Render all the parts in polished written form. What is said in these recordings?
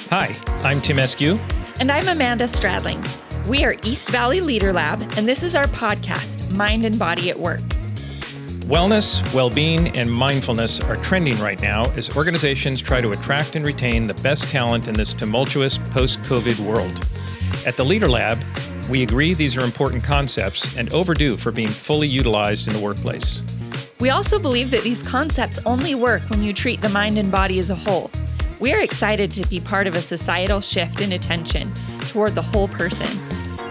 Hi, I'm Tim Eskew. And I'm Amanda Stradling. We are East Valley Leader Lab, and this is our podcast, Mind and Body at Work. Wellness, well-being, and mindfulness are trending right now as organizations try to attract and retain the best talent in this tumultuous post-COVID world. At the Leader Lab, we agree these are important concepts and overdue for being fully utilized in the workplace. We also believe that these concepts only work when you treat the mind and body as a whole. We are excited to be part of a societal shift in attention toward the whole person.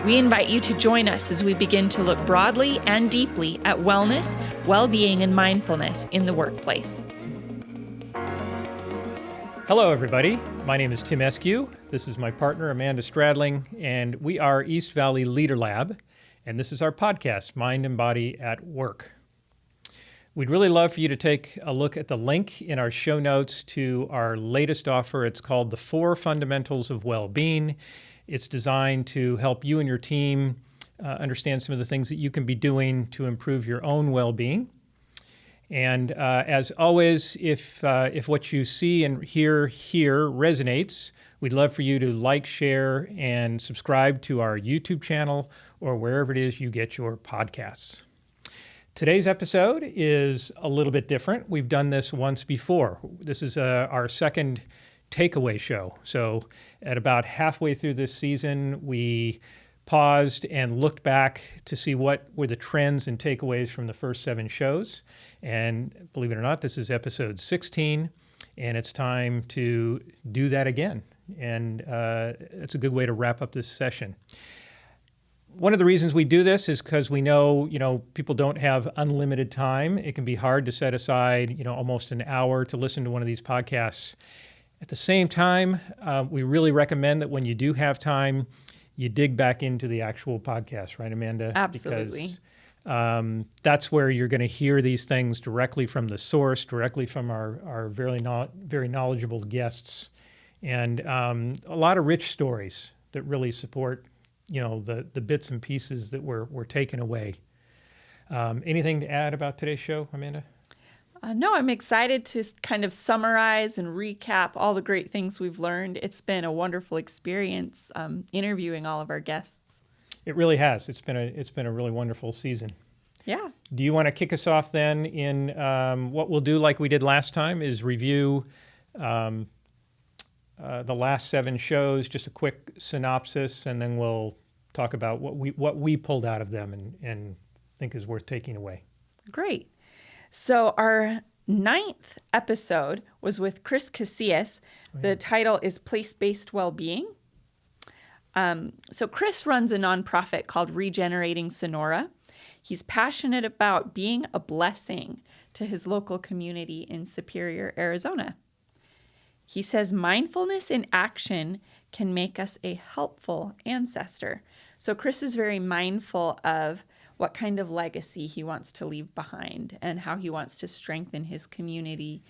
We invite you to join us as we begin to look broadly and deeply at wellness, well-being, and mindfulness in the workplace. Hello, everybody. My name is Tim Eskew. This is my partner, Amanda Stradling, and we are East Valley Leader Lab, and this is our podcast, Mind and Body at Work. We'd really love for you to take a look at the link in our show notes to our latest offer. It's called The 4 Fundamentals of Well-Being. It's designed to help you and your team understand some of the things that you can be doing to improve your own well-being. And as always, if what you see and hear here resonates, we'd love for you to like, share, and subscribe to our YouTube channel or wherever it is you get your podcasts. Today's episode is a little bit different. We've done this once before. This is our second takeaway show. So at about halfway through this season, we paused and looked back to see what were the trends and takeaways from the first 7 shows. And believe it or not, this is episode 16, and it's time to do that again. And it's a good way to wrap up this session. One of the reasons we do this is because we know, people don't have unlimited time. It can be hard to set aside, almost an hour to listen to one of these podcasts. At the same time, we really recommend that when you do have time, you dig back into the actual podcast, right, Amanda? Absolutely. Because that's where you're going to hear these things directly from the source, directly from our very knowledgeable guests, and a lot of rich stories that really support the bits and pieces that we're taking away. Anything to add about today's show, Amanda? No, I'm excited to kind of summarize and recap all the great things we've learned. It's been a wonderful experience interviewing all of our guests. It really has. It's been a really wonderful season. Yeah. Do you want to kick us off then in what we'll do like we did last time is review the last 7 shows, just a quick synopsis, and then we'll talk about what we pulled out of them and think is worth taking away. Great. So our 9th episode was with Chris Casillas. The title is Place-Based Wellbeing. So Chris runs a nonprofit called Regenerating Sonora. He's passionate about being a blessing to his local community in Superior, Arizona. He says mindfulness in action can make us a helpful ancestor. So Chris is very mindful of what kind of legacy he wants to leave behind and how he wants to strengthen his community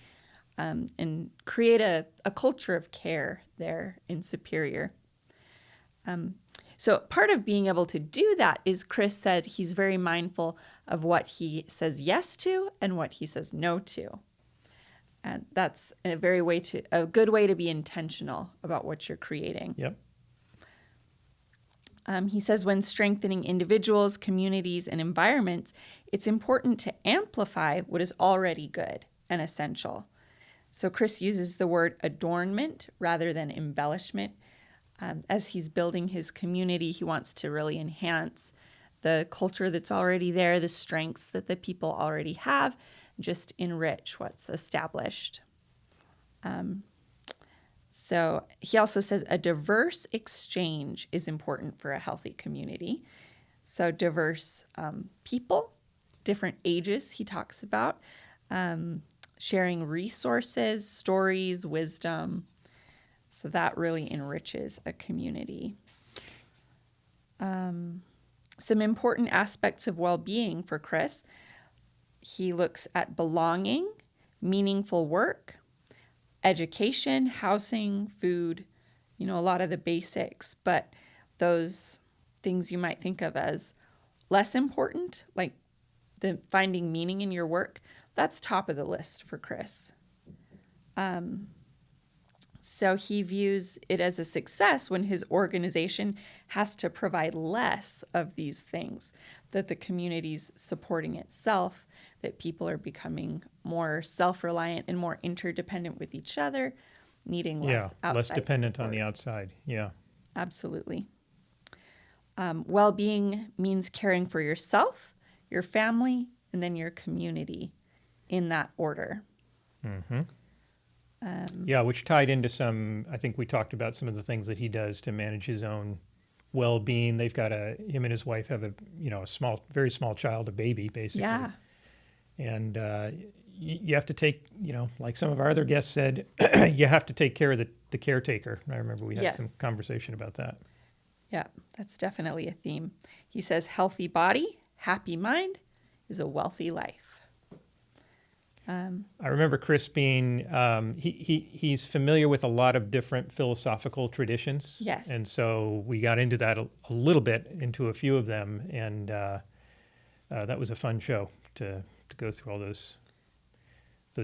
and create a culture of care there in Superior. So part of being able to do that is Chris said he's very mindful of what he says yes to and what he says no to. And that's a good way to be intentional about what you're creating. Yep. He says when strengthening individuals, communities, and environments, it's important to amplify what is already good and essential. So Chris uses the word adornment rather than embellishment. As he's building his community, he wants to really enhance the culture that's already there, the strengths that the people already have, just enrich what's established. So he also says a diverse exchange is important for a healthy community. So diverse people, different ages he talks about, sharing resources, stories, wisdom. So that really enriches a community. Some important aspects of well-being for Chris. He looks at belonging, meaningful work, education, housing, food, a lot of the basics, but those things you might think of as less important, like the finding meaning in your work, that's top of the list for Chris. So he views it as a success when his organization has to provide less of these things, that the community's supporting itself, that people are becoming more self-reliant and more interdependent with each other, needing less outside less dependent support. on the outside. Yeah. Absolutely. Well-being means caring for yourself, your family, and then your community in that order. Mm-hmm. Yeah, which tied into some, I think we talked about some of the things that he does to manage his own well-being. They've got him and his wife have a small, very small child, a baby, basically. Yeah. And you have to take, like some of our other guests said, you have to take care of the caretaker. I remember we had some conversation about that. Yeah, that's definitely a theme. He says, healthy body, happy mind is a wealthy life. I remember Chris being, he's familiar with a lot of different philosophical traditions. Yes. And so we got into that a little bit, into a few of them. And that was a fun show to go through all those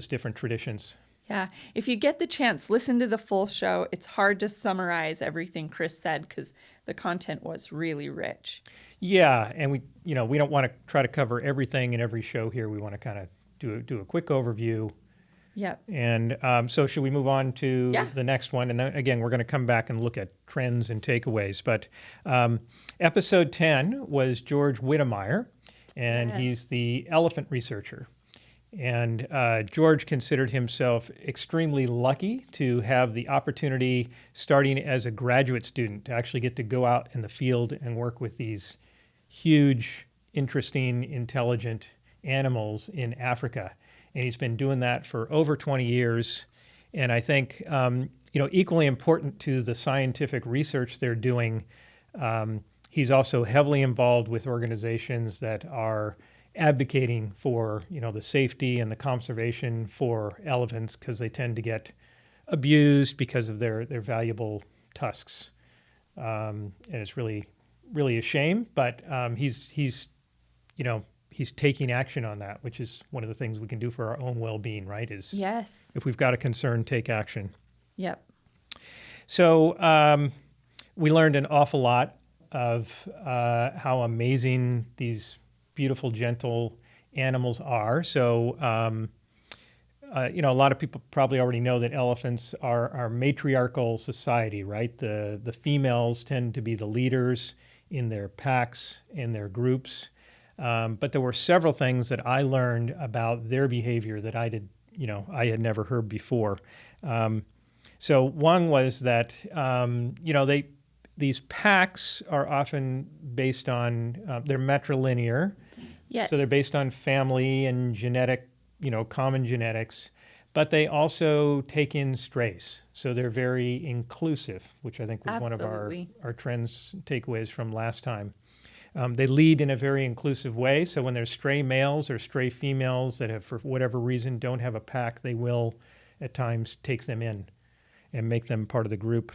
different traditions. Yeah. If you get the chance, listen to the full show. It's hard to summarize everything Chris said because the content was really rich. Yeah. And we don't want to try to cover everything in every show here. We want to kind of do a quick overview. Yep. And so should we move on to the next one? And then, again, we're going to come back and look at trends and takeaways. But episode 10 was George Whittemire, and he's the elephant researcher. And George considered himself extremely lucky to have the opportunity, starting as a graduate student, to actually get to go out in the field and work with these huge, interesting, intelligent animals in Africa. And he's been doing that for over 20 years. And I think, equally important to the scientific research they're doing, he's also heavily involved with organizations that are advocating for, the safety and the conservation for elephants, because they tend to get abused because of their valuable tusks. And it's really, really a shame, but he's taking action on that, which is one of the things we can do for our own well-being, right? Is if we've got a concern, take action. Yep. So we learned an awful lot of how amazing these beautiful, gentle animals are. So, a lot of people probably already know that elephants are matriarchal society, right? The females tend to be the leaders in their packs, in their groups. But there were several things that I learned about their behavior that I had never heard before. So one was that, these packs are often based on, they're matrilinear. Yes. So they're based on family and genetic, common genetics, but they also take in strays. So they're very inclusive, which I think was one of our trends takeaways from last time. They lead in a very inclusive way. So when there's stray males or stray females that have, for whatever reason, don't have a pack, they will at times take them in and make them part of the group.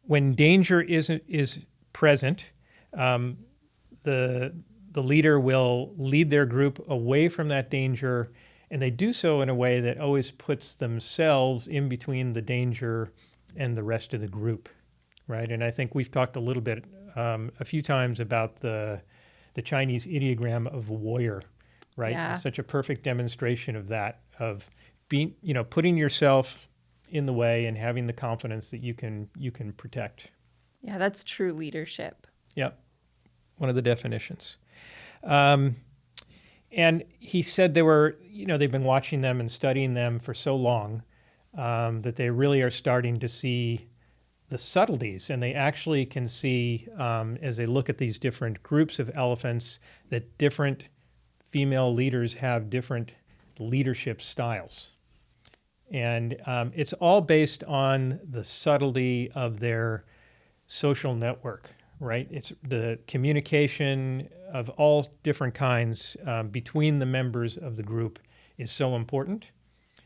When danger is present, the leader will lead their group away from that danger, and they do so in a way that always puts themselves in between the danger and the rest of the group, right? And I think we've talked a little bit, a few times, about the Chinese ideogram of warrior, right? Yeah. It's such a perfect demonstration of that, of being, putting yourself in the way and having the confidence that you can protect. Yeah, that's true leadership. Yep. One of the definitions. And he said they've been watching them and studying them for so long that they really are starting to see the subtleties, and they actually can see, as they look at these different groups of elephants, that different female leaders have different leadership styles. And it's all based on the subtlety of their social network, right? It's the communication of all different kinds between the members of the group is so important.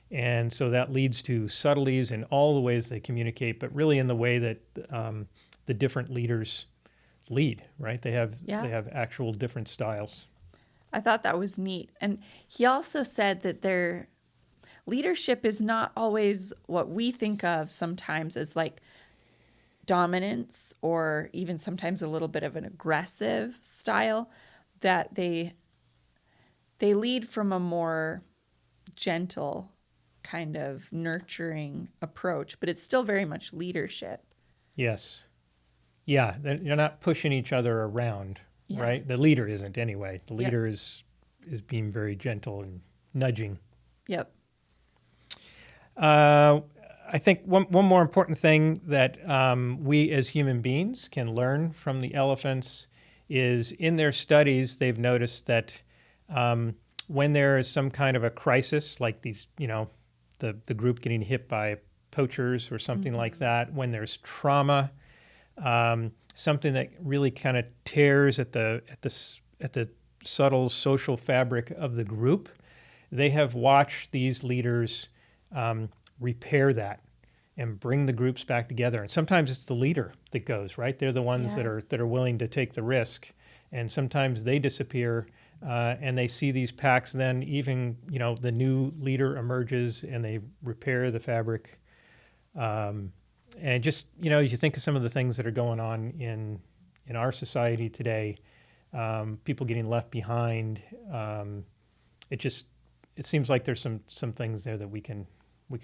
And so that leads to subtleties in all the ways they communicate, but really in the way that the different leaders lead, right? They have actual different styles. I thought that was neat. And he also said that leadership is not always what we think of sometimes as like dominance, or even sometimes a little bit of an aggressive style, that they lead from a more gentle kind of nurturing approach, but it's still very much leadership. Yes. Yeah, you're not pushing each other around, Yeah. right? The leader isn't anyway. The Yep. leader is being very gentle and nudging. Yep. I think one more important thing that we as human beings can learn from the elephants is, in their studies, they've noticed that when there is some kind of a crisis, like these, the group getting hit by poachers or something like that, when there's trauma, something that really kind of tears at the subtle social fabric of the group, they have watched these leaders repair that and bring the groups back together. And sometimes it's the leader that goes, right? They're the ones that are willing to take the risk. And sometimes they disappear, and they see these packs. Then even the new leader emerges and they repair the fabric. And just you think of some of the things that are going on in our society today, people getting left behind. It seems like there's some things there that we can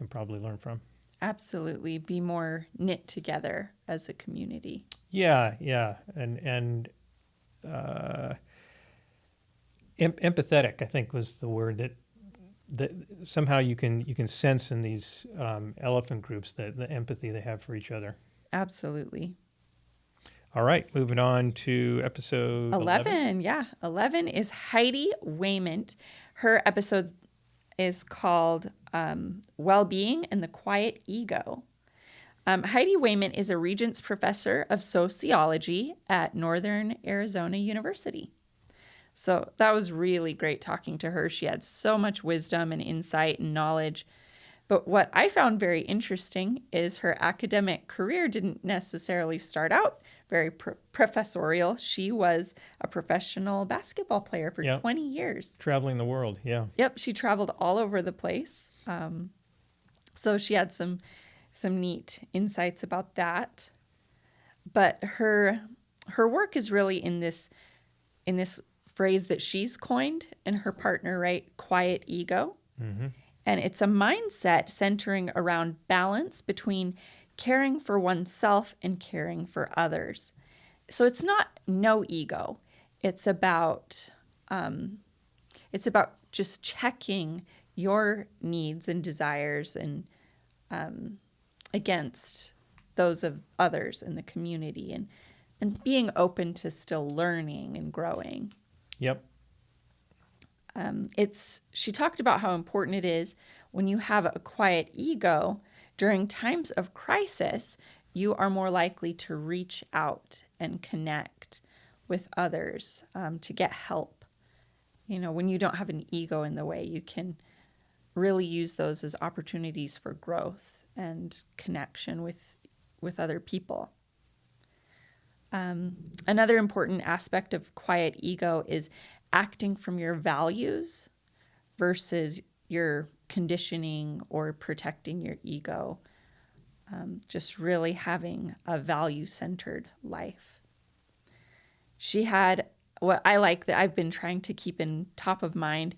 probably learn from. Absolutely. Be more knit together as a community. Yeah, and empathetic, I think, was the word that somehow you can sense in these elephant groups, the empathy they have for each other. Absolutely. All right, moving on to episode 11. Yeah, 11 is Heidi Wayment. Her episode is called Well-Being and the Quiet Ego. Heidi Wayment is a Regents Professor of Sociology at Northern Arizona University. So that was really great talking to her. She had so much wisdom and insight and knowledge. But what I found very interesting is her academic career didn't necessarily start out very professorial. She was a professional basketball player for 20 years. Traveling the world, yeah. Yep, she traveled all over the place. So she had some neat insights about that. But her work is really in this phrase that she's coined and her partner, right? Quiet ego. Mm-hmm. And it's a mindset centering around balance between caring for oneself and caring for others. So it's not no ego. It's about just checking your needs and desires and against those of others in the community, and being open to still learning and growing. Yep. She talked about how important it is when you have a quiet ego during times of crisis, you are more likely to reach out and connect with others to get help. When you don't have an ego in the way, you can really use those as opportunities for growth and connection with other people. Another important aspect of quiet ego is acting from your values versus your conditioning or protecting your ego. Just really having a value-centered life. She had what I like that I've been trying to keep in top of mind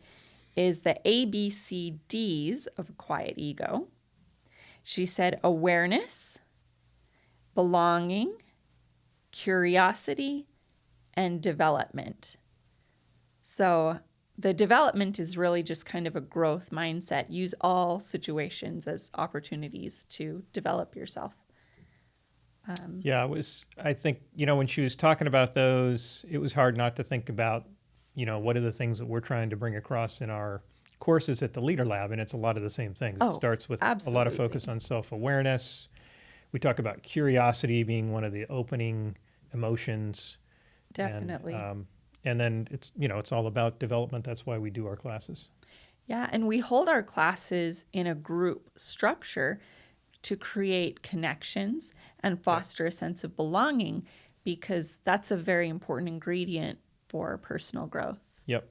is the ABCDs of quiet ego. She said awareness, belonging, curiosity, and development. So the development is really just kind of a growth mindset. Use all situations as opportunities to develop yourself. I think, when she was talking about those, it was hard not to think about, what are the things that we're trying to bring across in our courses at the Leader Lab, and it's a lot of the same things. It starts with a lot of focus on self-awareness. We talk about curiosity being one of the opening emotions. Definitely. And then it's all about development. That's why we do our classes. Yeah, and we hold our classes in a group structure to create connections and foster a sense of belonging, because that's a very important ingredient for personal growth. Yep.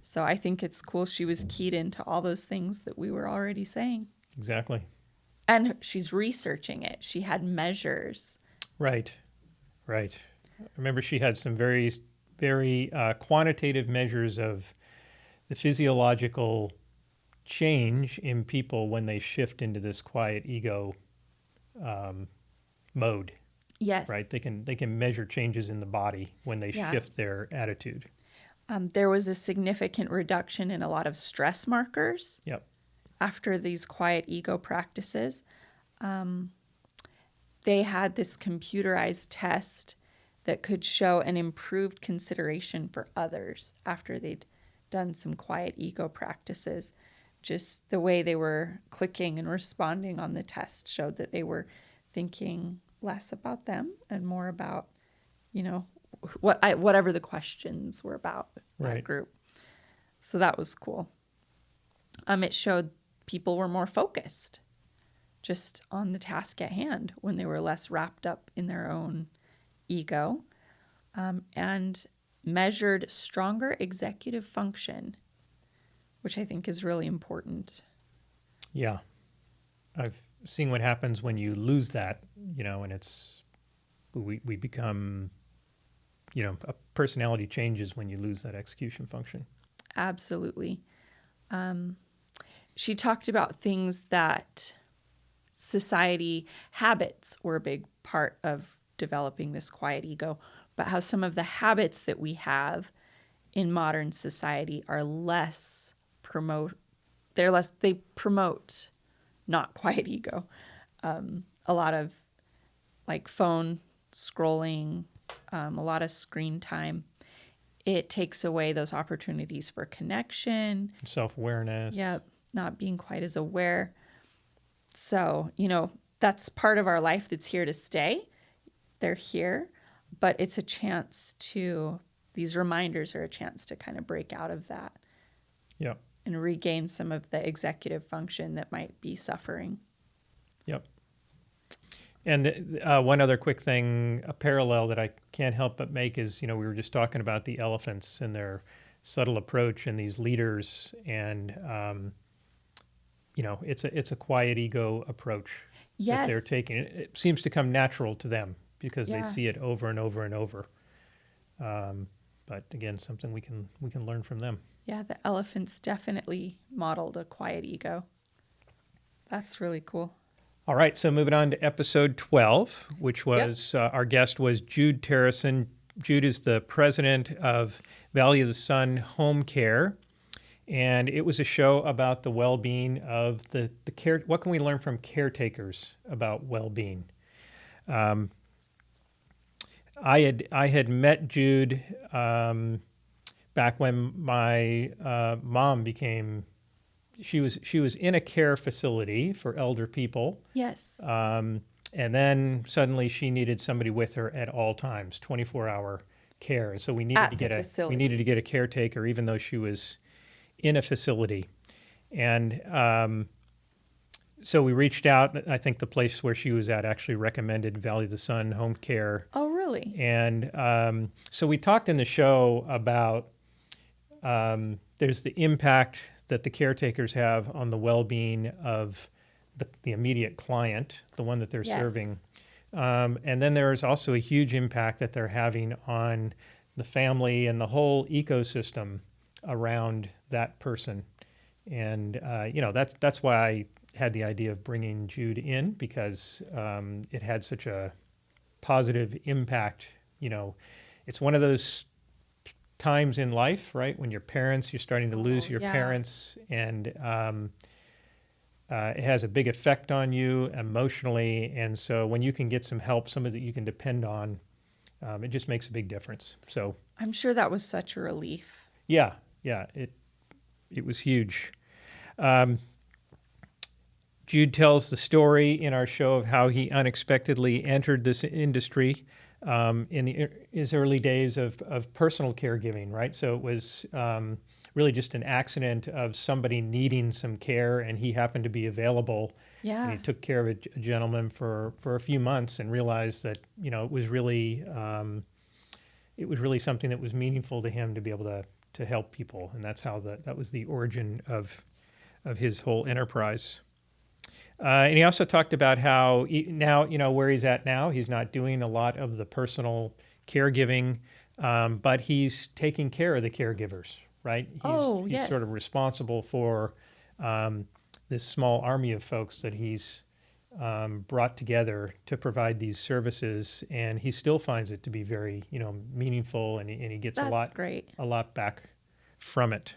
So I think it's cool she was keyed into all those things that we were already saying. Exactly. And she's researching it. She had measures. Right. Right. I remember she had some very, very quantitative measures of the physiological change in people when they shift into this quiet ego mode. Yes. Right. They can measure changes in the body when they shift their attitude. There was a significant reduction in a lot of stress markers. Yep. After these quiet ego practices. They had this computerized test that could show an improved consideration for others after they'd done some quiet ego practices. Just the way they were clicking and responding on the test showed that they were thinking less about them and more about, whatever the questions were about that group. So that was cool. It showed people were more focused just on the task at hand when they were less wrapped up in their own ego, and measured stronger executive function, which I think is really important. Yeah. I've seen what happens when you lose that, and we become, a personality changes when you lose that execution function. Absolutely. She talked about things that society habits were a big part of developing this quiet ego, but how some of the habits that we have in modern society are they promote not quiet ego. A lot of like phone scrolling, a lot of screen time. It takes away those opportunities for connection. Self-awareness. Yeah, not being quite as aware. So, that's part of our life that's here to stay. They're here, but it's a chance these reminders are a chance to kind of break out of that. Yep. And regain some of the executive function that might be suffering. Yep. And one other quick thing, a parallel that I can't help but make is, we were just talking about the elephants and their subtle approach and these leaders, and it's a quiet ego approach that they're taking. It seems to come natural to them because they see it over and over and over. But again, something we can learn from them. Yeah, the elephants definitely modeled a quiet ego. That's really cool. All right, so moving on to episode 12, which was our guest was Jude Terrison. Jude is the president of Valley of the Sun Home Care, and it was a show about the well-being of the care. What can we learn from caretakers about well-being? I had met Jude back when my mom became. She was in a care facility for elder people. Yes. And then suddenly she needed somebody with her at all times, 24-hour care. And so we needed to get a caretaker, even though she was in a facility. And so we reached out. I think the place where she was at actually recommended Valley of the Sun Home Care. Oh, really? And so we talked in the show about there's the impact that the caretakers have on the well-being of the immediate client, the one that they're serving. And then there's also a huge impact that they're having on the family and the whole ecosystem around that person. And, that's why I had the idea of bringing Jude in, because it had such a positive impact. It's one of those times in life, right, when you're starting to lose your parents, and it has a big effect on you emotionally. And so when you can get some help, somebody that you can depend on, it just makes a big difference. So I'm sure that was such a relief. Yeah, it was huge. Jude tells the story in our show of how he unexpectedly entered this industry in his early days of personal caregiving, right? So it was really just an accident of somebody needing some care, and he happened to be available. Yeah. And he took care of a gentleman for a few months and realized that, it was really something that was meaningful to him to be able to help people, and that's how that was the origin of his whole enterprise. And he also talked about how now, where he's at now, he's not doing a lot of the personal caregiving, but he's taking care of the caregivers, right? He's yes. sort of responsible for this small army of folks that he's brought together to provide these services, and he still finds it to be very, meaningful, and he gets That's great. a lot back from it.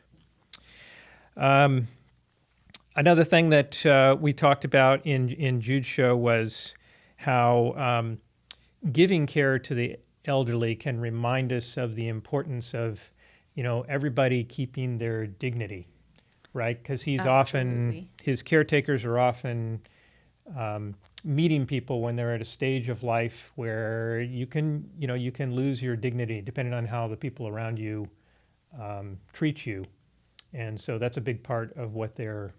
Another thing that we talked about in Jude's show was how giving care to the elderly can remind us of the importance of, everybody keeping their dignity, right? Because his caretakers are often meeting people when they're at a stage of life where you can lose your dignity depending on how the people around you treat you. And so that's a big part of what they're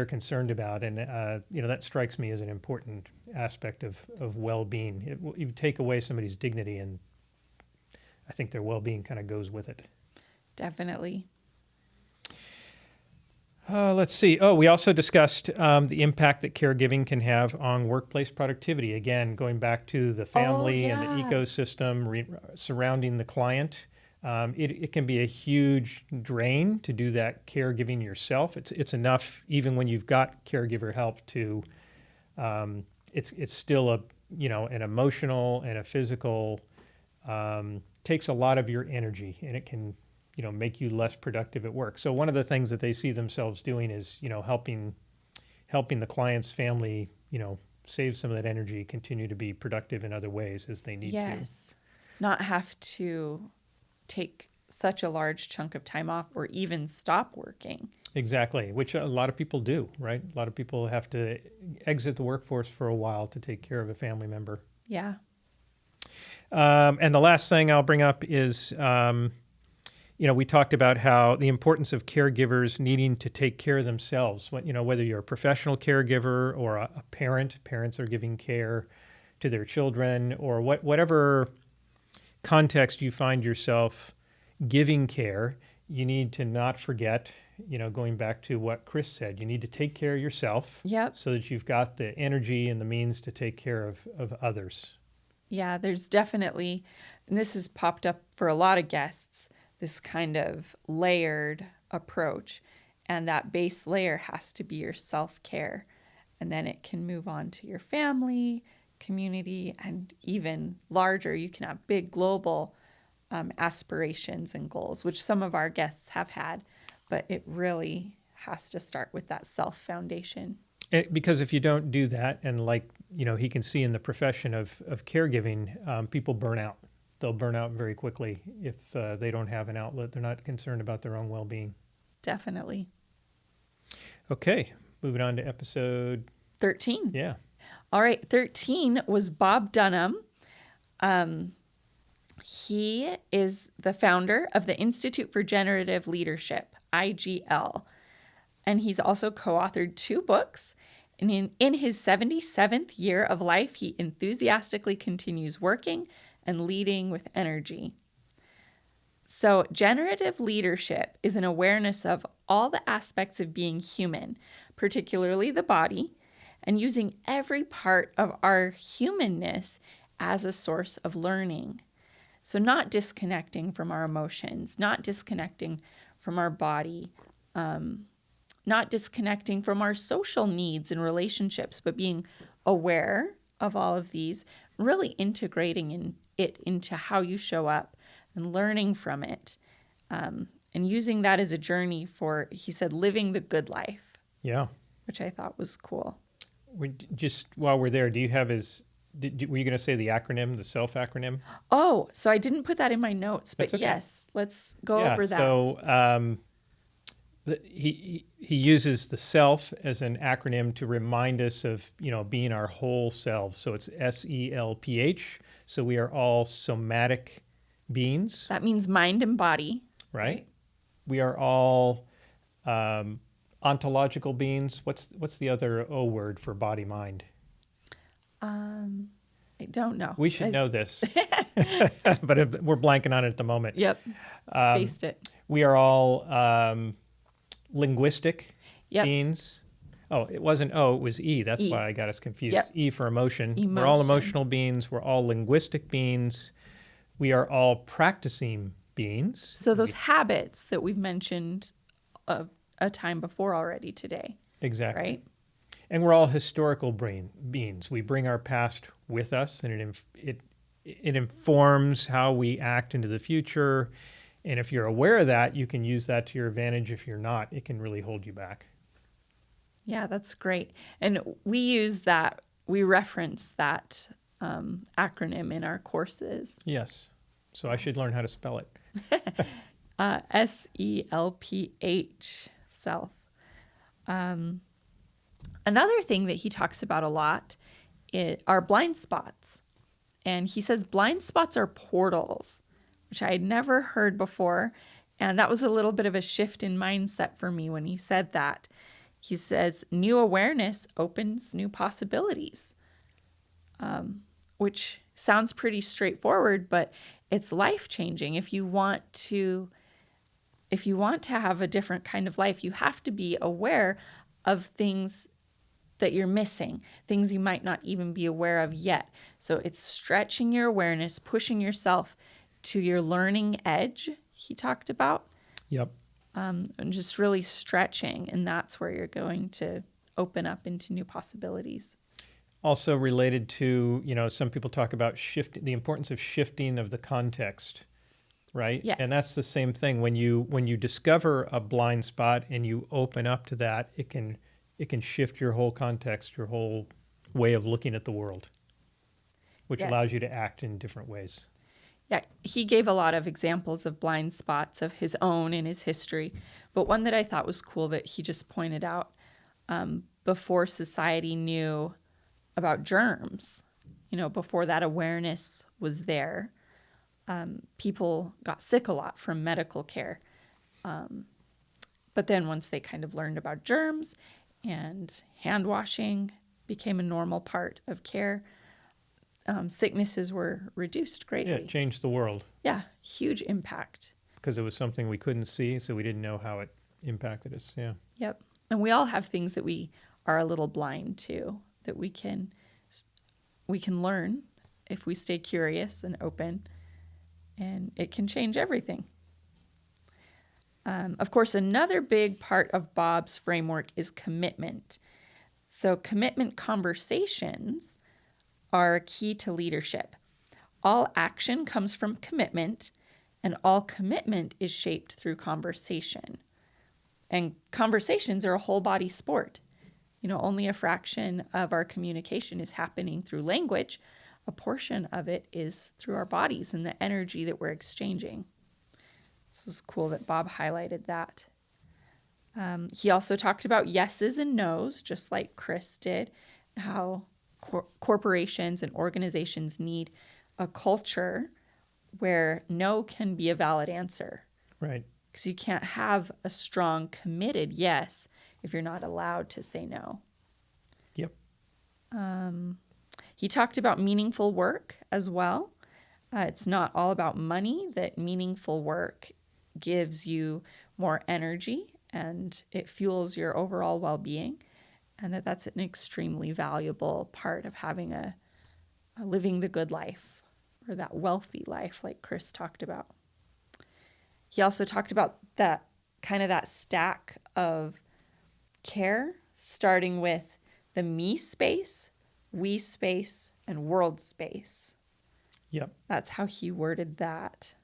concerned about. And, that strikes me as an important aspect of well-being. You take away somebody's dignity, and I think their well-being kind of goes with it. Definitely. Let's see. We also discussed the impact that caregiving can have on workplace productivity. Again, going back to the family and the ecosystem surrounding the client. It can be a huge drain to do that caregiving yourself. It's enough even when you've got caregiver help to. It's still an emotional and a physical. Takes a lot of your energy, and it can make you less productive at work. So one of the things that they see themselves doing is helping the client's family save some of that energy, continue to be productive in other ways as they need to. Yes, not have to take such a large chunk of time off or even stop working. Exactly, which a lot of people do, right? A lot of people have to exit the workforce for a while to take care of a family member. Yeah. And the last thing I'll bring up is, we talked about how the importance of caregivers needing to take care of themselves. Whether you're a professional caregiver or a parent, parents are giving care to their children, or whatever context you find yourself giving care, you need to not forget, going back to what Chris said, you need to take care of yourself. Yep. So that you've got the energy and the means to take care of others. Yeah, there's definitely, and this has popped up for a lot of guests, this kind of layered approach. And that base layer has to be your self-care. And then it can move on to your family, community, and even larger. You can have big global aspirations and goals, which some of our guests have had. But it really has to start with that self-foundation. Because if you don't do that, and he can see in the profession of caregiving, people burn out. They'll burn out very quickly if they don't have an outlet. They're not concerned about their own well-being. Definitely. Okay, moving on to episode 13. Yeah. All right, 13 was Bob Dunham. He is the founder of the Institute for Generative Leadership, IGL. And he's also co-authored 2 books. And in his 77th year of life, he enthusiastically continues working and leading with energy. So generative leadership is an awareness of all the aspects of being human, particularly the body, and using every part of our humanness as a source of learning. So not disconnecting from our emotions, not disconnecting from our body, not disconnecting from our social needs and relationships, but being aware of all of these, really integrating it into how you show up and learning from it, and using that as a journey for, he said, living the good life. Yeah. Which I thought was cool. Just while we're there, do you have were you going to say the acronym, the SELF acronym? Oh, so I didn't put that in my notes, but okay. Yes, let's go over that. So he uses the SELF as an acronym to remind us of, being our whole selves. So it's SELPH. So we are all somatic beings. That means mind and body. Right. We are all ontological beings. What's the other O word for body mind? I don't know. We should know this, but we're blanking on it at the moment. Yep. Spaced it. We are all linguistic Yep. beings. Oh, it wasn't O, it was E. That's E. why I got us confused. Yep. E for emotion. We're all Emotion. emotional beings. We're all linguistic beings. We are all practicing beings. So those habits that we've mentioned a time before already today, Exactly. right? And we're all historical beings. We bring our past with us, and it informs how we act into the future. And if you're aware of that, you can use that to your advantage. If you're not, it can really hold you back. Yeah, that's great. And we reference that acronym in our courses. Yes. So I should learn how to spell it. SELPH, self. Another thing that he talks about a lot are blind spots. And he says blind spots are portals, which I had never heard before. And that was a little bit of a shift in mindset for me when he said that. He says new awareness opens new possibilities, which sounds pretty straightforward, but it's life-changing. If you want to have a different kind of life, you have to be aware of things that you're missing, things you might not even be aware of yet. So it's stretching your awareness, pushing yourself to your learning edge, he talked about. Yep. And just really stretching, and that's where you're going to open up into new possibilities. Also related to, some people talk about the importance of shifting of the context, right? Yes. And that's the same thing. When you discover a blind spot and you open up to that, it can shift your whole context, your whole way of looking at the world, which Yes. allows you to act in different ways. Yeah, he gave a lot of examples of blind spots of his own in his history, but one that I thought was cool that he just pointed out, before society knew about germs, before that awareness was there, people got sick a lot from medical care. But then once they kind of learned about germs and hand washing became a normal part of care, sicknesses were reduced greatly. Yeah, it changed the world Yeah, huge impact. because it was something we couldn't see, so we didn't know how it impacted us. Yeah. Yep. And we all have things that we are a little blind to that we can learn if we stay curious and open, and it can change everything. Of course, another big part of Bob's framework is commitment. So commitment conversations are key to leadership. All action comes from commitment, and all commitment is shaped through conversation. And conversations are a whole body sport. Only a fraction of our communication is happening through language. A portion of it is through our bodies and the energy that we're exchanging. This is cool that Bob highlighted that. He also talked about yeses and nos, just like Chris did, how corporations and organizations need a culture where no can be a valid answer. Right. Because you can't have a strong, committed yes if you're not allowed to say no. Yep. He talked about meaningful work as well. It's not all about money, that meaningful work gives you more energy and it fuels your overall well-being, and that's an extremely valuable part of having a living the good life, or that wealthy life like Chris talked about. He also talked about that stack of care, starting with the me space, we space, and world space. Yep. That's how he worded that.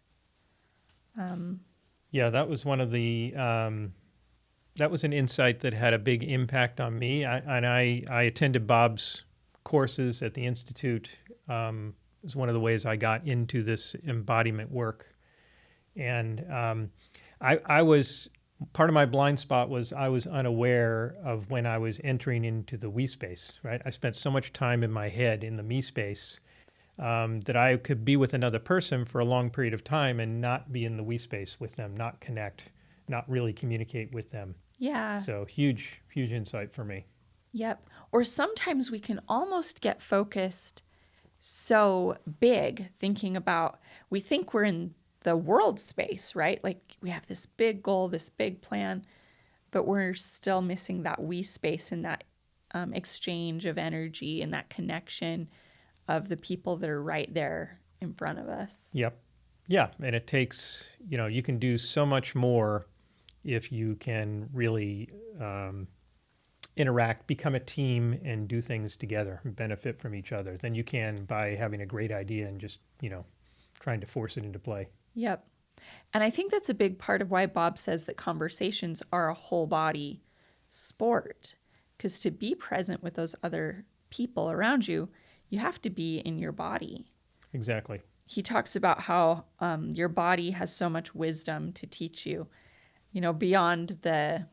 Yeah, that was one of the that was an insight that had a big impact on me. I attended Bob's courses at the Institute. It was one of the ways I got into this embodiment work. And I was, part of my blind spot was I was unaware of when I was entering into the we space, right? I spent so much time in my head in the me space that I could be with another person for a long period of time and not be in the we space with them, not connect, not really communicate with them. Yeah. So huge insight for me. Yep. Or sometimes we can almost get focused so big, thinking about, we think we're in the world space, right? Like we have this big goal, this big plan, but we're still missing that we space and that exchange of energy and that connection of the people that are right there in front of us. Yep. Yeah. And it takes, you can do so much more if you can really interact, become a team, and do things together and benefit from each other than you can by having a great idea and just, trying to force it into play. Yep. And I think that's a big part of why Bob says that conversations are a whole body sport. Because to be present with those other people around you, you have to be in your body. Exactly. He talks about how your body has so much wisdom to teach you, beyond the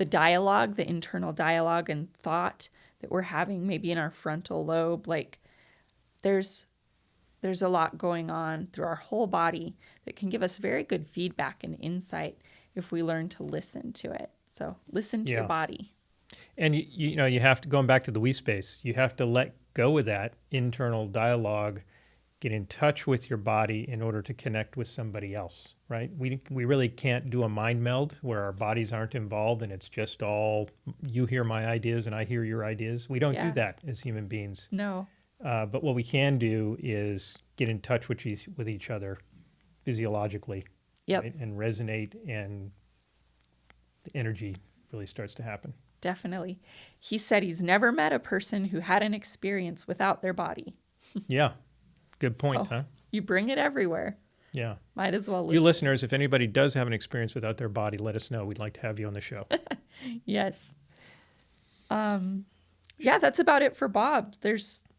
dialogue, the internal dialogue and thought that we're having maybe in our frontal lobe. Like there's a lot going on through our whole body that can give us very good feedback and insight if we learn to listen to it. So listen to your body. And you have to, going back to the we space, you have to let go of that internal dialogue, get in touch with your body in order to connect with somebody else, right? We really can't do a mind meld where our bodies aren't involved and it's just all you hear my ideas and I hear your ideas. We don't do that as human beings. No. But what we can do is get in touch with each other physiologically, right? And resonate, and the energy really starts to happen. Definitely. He said he's never met a person who had an experience without their body. Yeah. Good point, huh? You bring it everywhere. Yeah. Might as well listen. You listeners, if anybody does have an experience without their body, let us know. We'd like to have you on the show. Yes. Yeah, that's about it for Bob.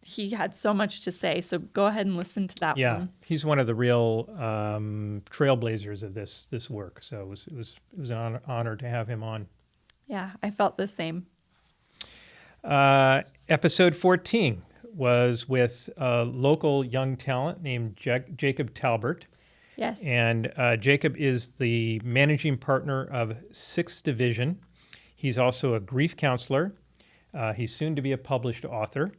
He had so much to say, so go ahead and listen to that one. Yeah, he's one of the real trailblazers of this work. So it was an honor to have him on. Yeah, I felt the same. Episode 14 was with a local young talent named Jacob Talbert. Yes. And Jacob is the managing partner of 6th Division. He's also a grief counselor. He's soon to be a published author.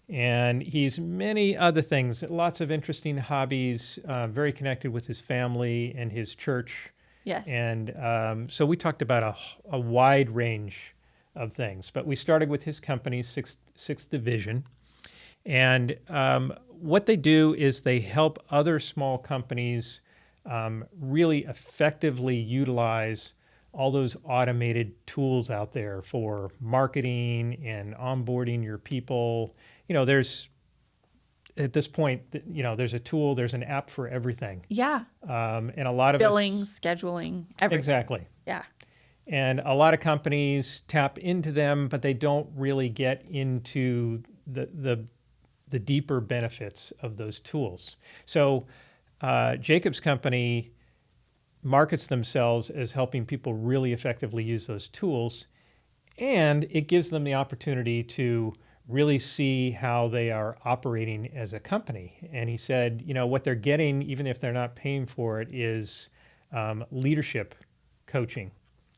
And he's many other things, lots of interesting hobbies, very connected with his family and his church. Yes. And so we talked about a wide range of things, but we started with his company, Sixth Division. And what they do is they help other small companies really effectively utilize all those automated tools out there for marketing and onboarding your people. There's, at this point, there's a tool, there's an app for everything. Yeah. And a lot of billing, scheduling, everything. Exactly. Yeah. And a lot of companies tap into them, but they don't really get into the deeper benefits of those tools. So Jacob's company markets themselves as helping people really effectively use those tools, and it gives them the opportunity to really see how they are operating as a company. And he said, what they're getting, even if they're not paying for it, is leadership coaching.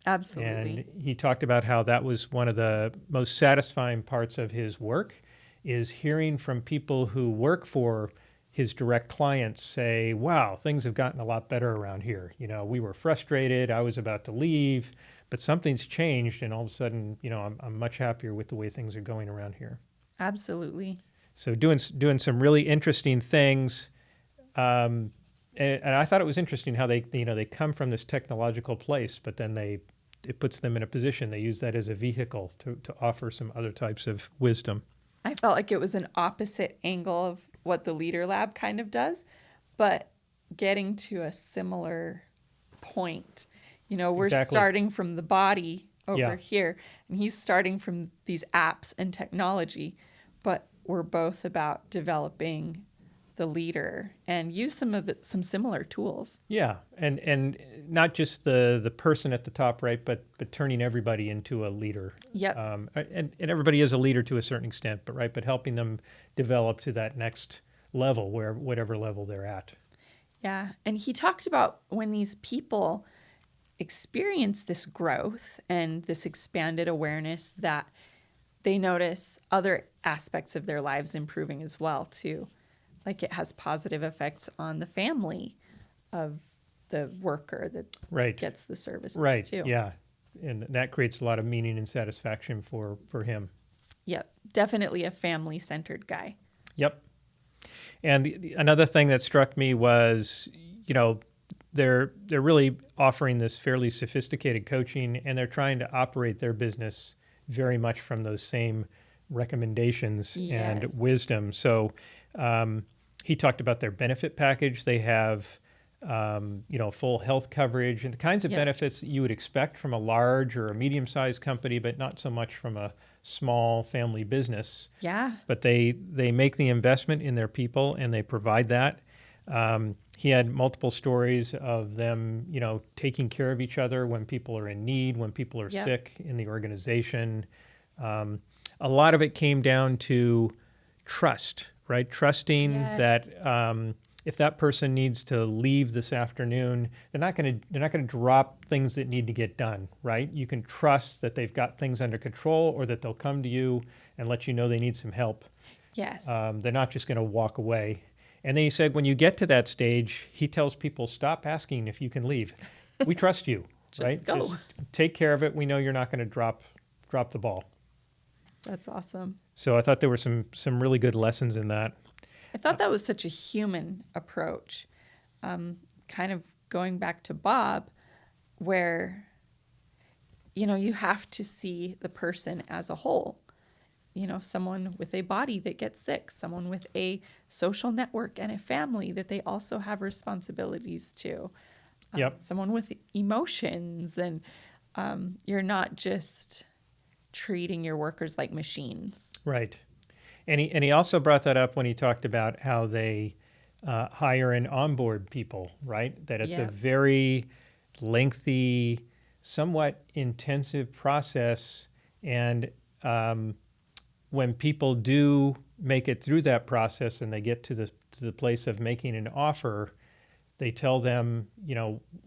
Absolutely. And he talked about how that was one of the most satisfying parts of his work, is hearing from people who work for his direct clients say, wow, things have gotten a lot better around here. We were frustrated, I was about to leave, but something's changed, and all of a sudden, I'm much happier with the way things are going around here. Absolutely. So doing some really interesting things. And I thought it was interesting how they come from this technological place, but then it puts them in a position. They use that as a vehicle to offer some other types of wisdom. I felt like it was an opposite angle of what the Leader Lab kind of does, but getting to a similar point. We're starting from the body over here, and he's starting from these apps and technology, but we're both about developing the leader and use some similar tools. Yeah, and not just the person at the top, right, but turning everybody into a leader. Yep. And everybody is a leader to a certain extent, but helping them develop to that next level, whatever level they're at. Yeah, and he talked about when these people experience this growth and this expanded awareness, that they notice other aspects of their lives improving as well too. Like it has positive effects on the family, of the worker that Right. gets the services Right. too. Yeah. And that creates a lot of meaning and satisfaction for him. Yep. Definitely a family-centered guy. Yep. And another thing that struck me was, they're really offering this fairly sophisticated coaching, and they're trying to operate their business very much from those same recommendations and Yes. wisdom. So he talked about their benefit package. They have full health coverage and the kinds of Yep. benefits that you would expect from a large or a medium-sized company, but not so much from a small family business. Yeah. But they make the investment in their people, and they provide that. He had multiple stories of them, taking care of each other when people are in need, when people are Yep. sick in the organization. A lot of it came down to trust, right? Trusting Yes. that if that person needs to leave this afternoon, they're not going to drop things that need to get done, right? You can trust that they've got things under control, or that they'll come to you and let you know they need some help. Yes. They're not just going to walk away. And then he said, when you get to that stage, he tells people, stop asking if you can leave. We trust you, right? go. Just take care of it. We know you're not going to drop the ball. That's awesome. So I thought there were some really good lessons in that. I thought that was such a human approach. Kind of going back to Bob, where, you have to see the person as a whole. Someone with a body that gets sick, someone with a social network and a family that they also have responsibilities to. Yep. Someone with emotions, and you're not just treating your workers like machines. Right. And he also brought that up when he talked about how they hire and onboard people, right? That it's a Yep. very lengthy, somewhat intensive process. And when people do make it through that process and they get to the place of making an offer, they tell them,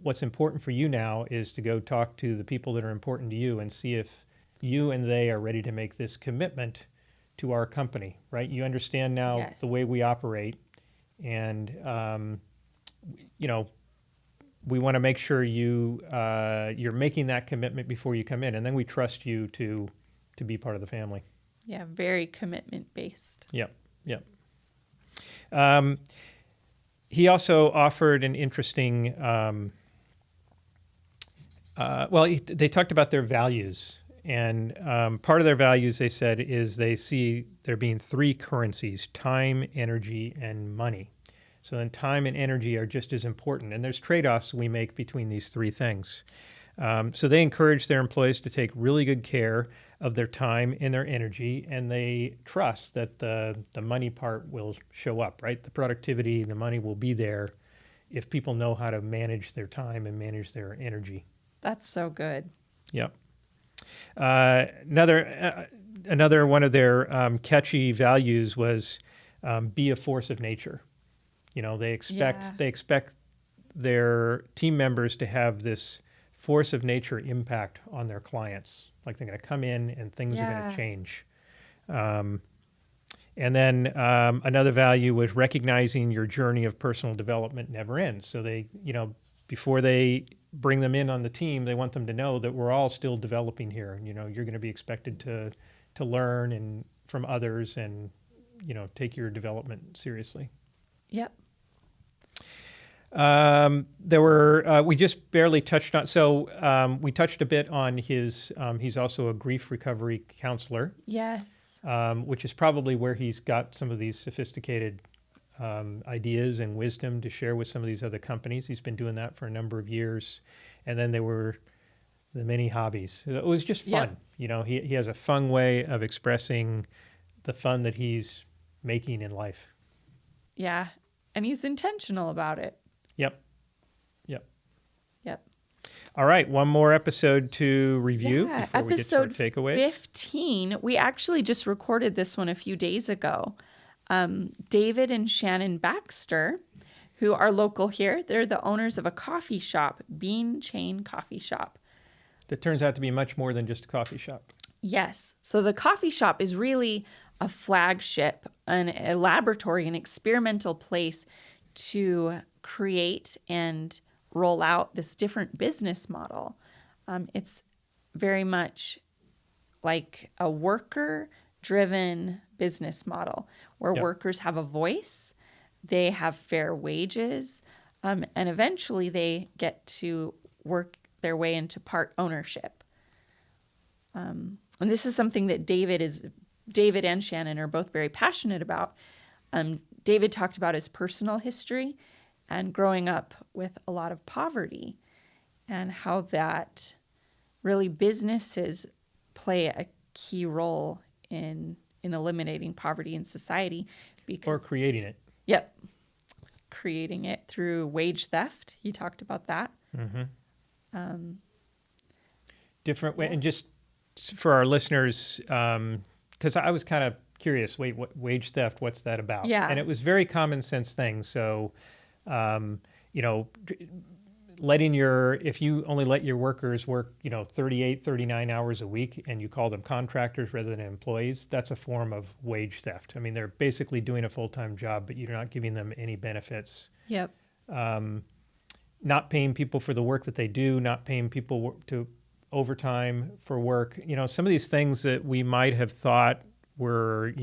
what's important for you now is to go talk to the people that are important to you and see if you and they are ready to make this commitment to our company, right? You understand now Yes. the way we operate, and we want to make sure you're making that commitment before you come in, and then we trust you to be part of the family. Yeah, very commitment based. Yep. He also offered an interesting. They talked about their values. And part of their values, they said, is they see there being three currencies: time, energy, and money. So then time and energy are just as important. And there's trade-offs we make between these three things. So they encourage their employees to take really good care of their time and their energy, and they trust that the money part will show up, right? The productivity, the money will be there if people know how to manage their time and manage their energy. That's so good. Yep. Another one of their catchy values was be a force of nature. They expect their team members to have this force of nature impact on their clients. Like they're going to come in and things are going to change. And then another value was recognizing your journey of personal development never ends. So they, before they bring them in on the team, they want them to know that we're all still developing here. And, you're going to be expected to learn and from others, and, take your development seriously. Yep. There were, we just barely touched on, so we touched a bit on his, he's also a grief recovery counselor. Yes. Which is probably where he's got some of these sophisticated ideas and wisdom to share with some of these other companies. He's been doing that for a number of years. And then there were the many hobbies. It was just fun. Yep. He has a fun way of expressing the fun that he's making in life. Yeah. And he's intentional about it. Yep. Yep. All right, one more episode to review before we get to our Episode takeaways. 15. We actually just recorded this one a few days ago. David and Shannon Baxter, who are local here, they're the owners of a coffee shop, Bean Chain Coffee Shop. That turns out to be much more than just a coffee shop. Yes. So the coffee shop is really a flagship, a laboratory, an experimental place to create and roll out this different business model. It's very much like a worker-driven business model where Yep. workers have a voice, they have fair wages, and eventually they get to work their way into part ownership. And this is something that David and Shannon are both very passionate about. David talked about his personal history and growing up with a lot of poverty and how that really businesses play a key role in eliminating poverty in society. Or creating it. Yep. Creating it through wage theft. He talked about that. Different way. And just for our listeners, because I was kind of curious, wait, what wage theft, what's that about? Yeah. And it was very common sense thing. So, if you only let your workers work, 38, 39 hours a week and you call them contractors rather than employees, that's a form of wage theft. I mean, they're basically doing a full-time job, but you're not giving them any benefits. Yep. Not paying people for the work that they do, not paying people to overtime for work. Some of these things that we might have thought were,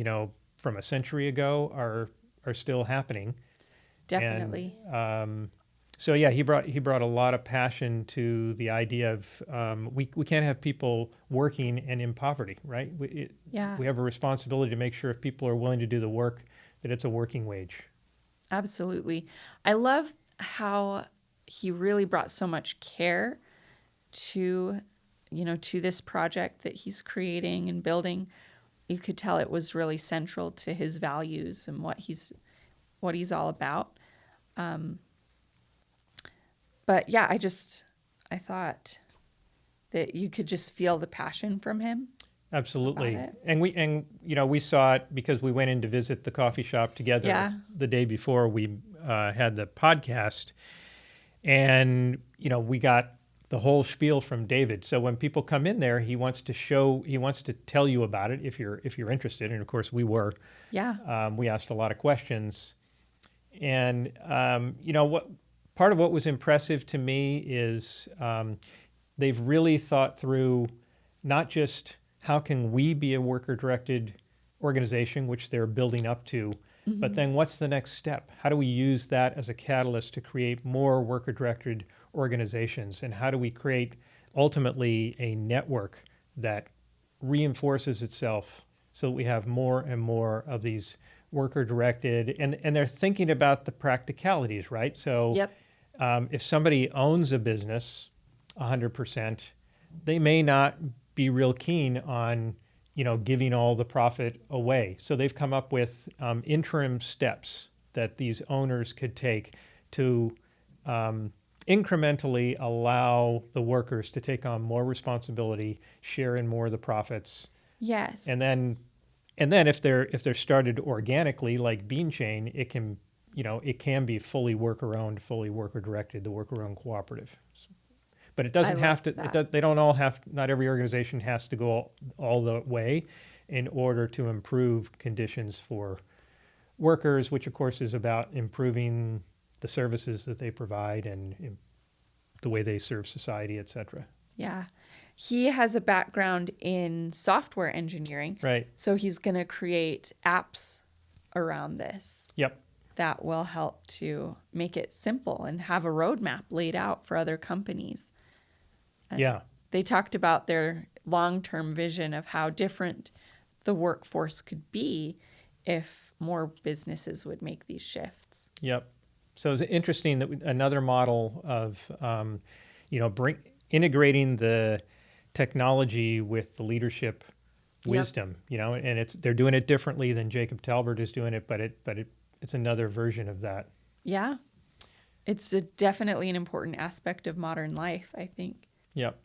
from a century ago are still happening. Definitely. And, so yeah, he brought a lot of passion to the idea of we can't have people working and in poverty, right? We have a responsibility to make sure if people are willing to do the work, that it's a working wage. Absolutely. I love how he really brought so much care to this project that he's creating and building. You could tell it was really central to his values and what he's all about. But yeah, I thought that you could just feel the passion from him. Absolutely. And we saw it because we went in to visit the coffee shop together the day before we had the podcast. And, we got the whole spiel from David. So when people come in there, he wants to tell you about it if you're interested. And of course we were. Yeah. We asked a lot of questions. And, part of what was impressive to me is they've really thought through not just how can we be a worker-directed organization, which they're building up to, but then what's the next step? How do we use that as a catalyst to create more worker-directed organizations? And how do we create ultimately a network that reinforces itself so that we have more and more of these worker-directed, and they're thinking about the practicalities, right? So Yep. If somebody owns a business 100%, they may not be real keen on, giving all the profit away. So they've come up with interim steps that these owners could take to incrementally allow the workers to take on more responsibility, share in more of the profits. Yes. And then if they're started organically, like Bean Chain, it can be fully worker-owned, fully worker-directed, the worker-owned cooperative. But it doesn't have to. They don't all have. Not every organization has to go all the way in order to improve conditions for workers, which of course is about improving the services that they provide and the way they serve society, et cetera. Yeah. He has a background in software engineering. Right. So he's going to create apps around this. Yep. That will help to make it simple and have a roadmap laid out for other companies. Yeah. They talked about their long-term vision of how different the workforce could be if more businesses would make these shifts. Yep. So it's interesting that another model of, integrating the technology with the leadership wisdom, and they're doing it differently than Jacob Talbert is doing it, but it's another version of that. Yeah. It's definitely an important aspect of modern life, I think. Yep.